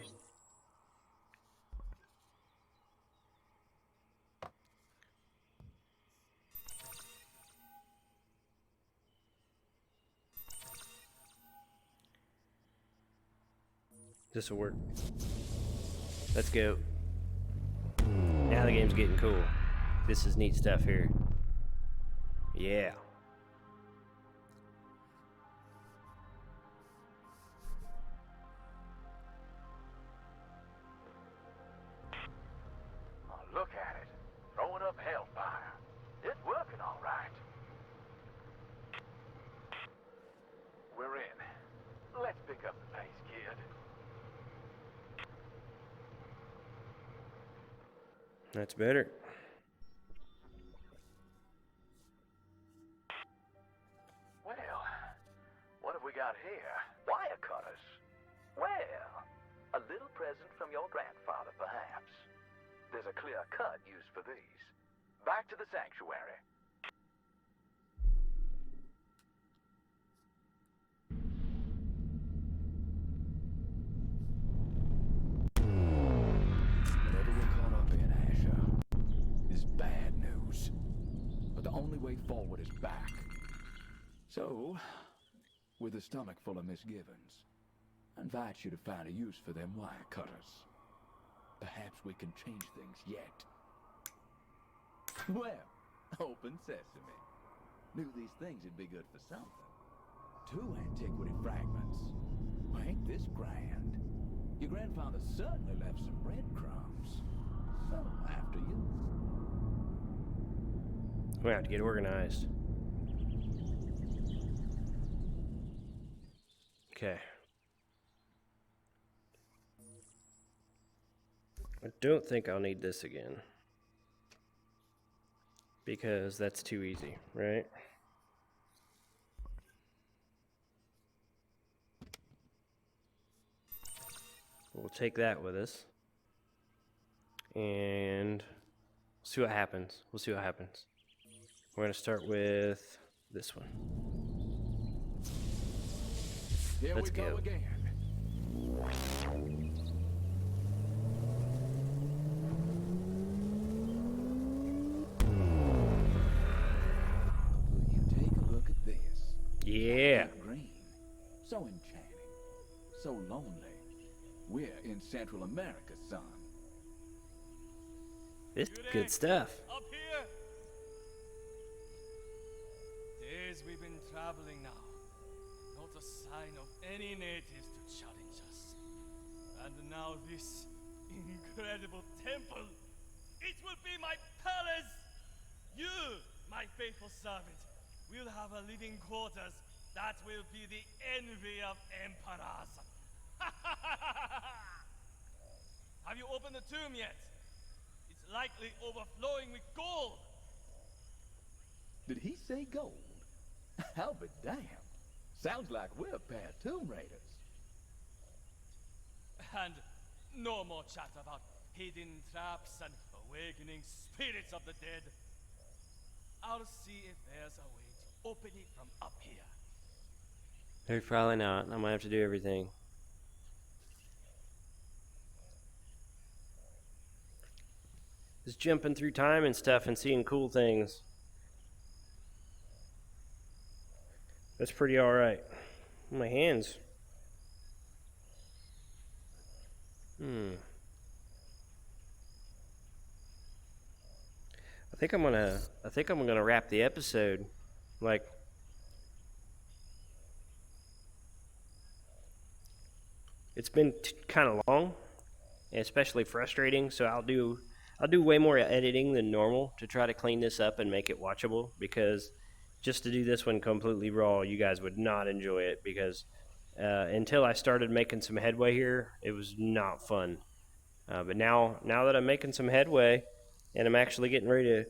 This'll work. Let's go. Now the game's getting cool. This is neat stuff here. Yeah. Oh, look at it. Throwing up hellfire. It's working all right. We're in. Let's pick up the pace, kid. That's better. Well, what have we got here? Wire cutters. Well, a little present from your grandfather, perhaps. There's a clear cut used for these. Back to the sanctuary. Whatever we're caught up in, Asher, is bad news. But the only way forward is back. So, with a stomach full of misgivings, I invite you to find a use for them wire cutters. Perhaps we can change things yet. Well, open sesame. Knew these things would be good for something. 2 antiquity fragments. Well, ain't this grand? Your grandfather certainly left some breadcrumbs. So, after you. We have to get organized. Okay. I don't think I'll need this again. Because that's too easy, right? We'll take that with us. And see what happens. We'll see what happens. We're going to start with this one. Here Let's we go go. again. Will you take a look at this? Yeah. Green. So enchanting. So lonely. We're in Central America, son. This is good stuff. Up here! Days we've been traveling now. Not a sign of any natives to challenge us. And now this incredible temple. It will be my palace! You, my faithful servant, will have a living quarters that will be the envy of emperors. Have you opened the tomb yet? It's likely overflowing with gold. Did he say gold? I'll be damned. Sounds like we're a pair of tomb raiders. And no more chat about hidden traps and awakening spirits of the dead. I'll see if there's a way to open it from up here. There's probably not. I might have to do everything. Just jumping through time and stuff and seeing cool things. That's pretty alright. My hands. I think I'm gonna wrap the episode. Like, it's been kind of long, and especially frustrating. So I'll do way more editing than normal to try to clean this up and make it watchable, because just to do this one completely raw, you guys would not enjoy it, because until I started making some headway here, it was not fun. But now that I'm making some headway, and I'm actually getting ready to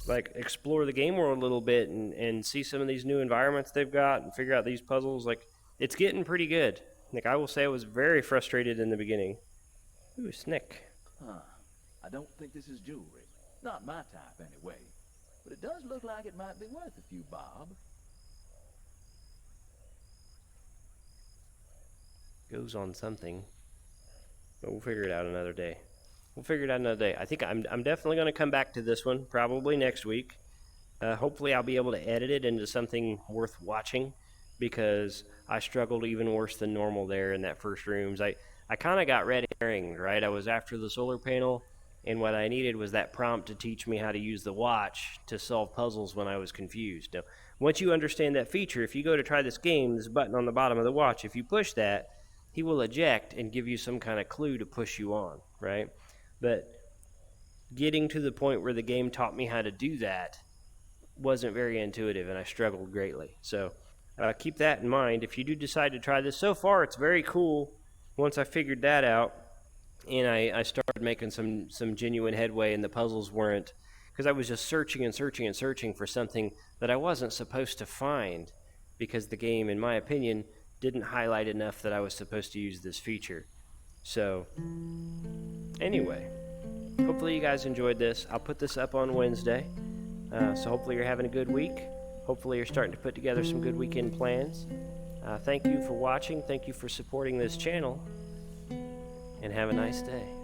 like explore the game world a little bit and see some of these new environments they've got and figure out these puzzles, like, it's getting pretty good. Like, I will say I was very frustrated in the beginning. Ooh, Snick. Huh. I don't think this is jewelry. Not my type, anyway. But it does look like it might be worth a few bob. Goes on something. But we'll figure it out another day. I think I'm definitely going to come back to this one, probably next week. Hopefully I'll be able to edit it into something worth watching, because I struggled even worse than normal there in that first rooms. I kind of got red herringed, right? I was after the solar panel, and what I needed was that prompt to teach me how to use the watch to solve puzzles when I was confused. Now, once you understand that feature, if you go to try this game, there's a button on the bottom of the watch. If you push that, he will eject and give you some kind of clue to push you on, right? But getting to the point where the game taught me how to do that wasn't very intuitive, and I struggled greatly. So keep that in mind if you do decide to try this. So far, it's very cool. Once I figured that out, and I started making some genuine headway, and the puzzles weren't, because I was just searching and searching and searching for something that I wasn't supposed to find, because the game, in my opinion, didn't highlight enough that I was supposed to use this feature. So anyway, hopefully you guys enjoyed this. I'll put this up on Wednesday, so hopefully you're having a good week. Hopefully you're starting to put together some good weekend plans. Thank you for watching. Thank you for supporting this channel, and have a nice day.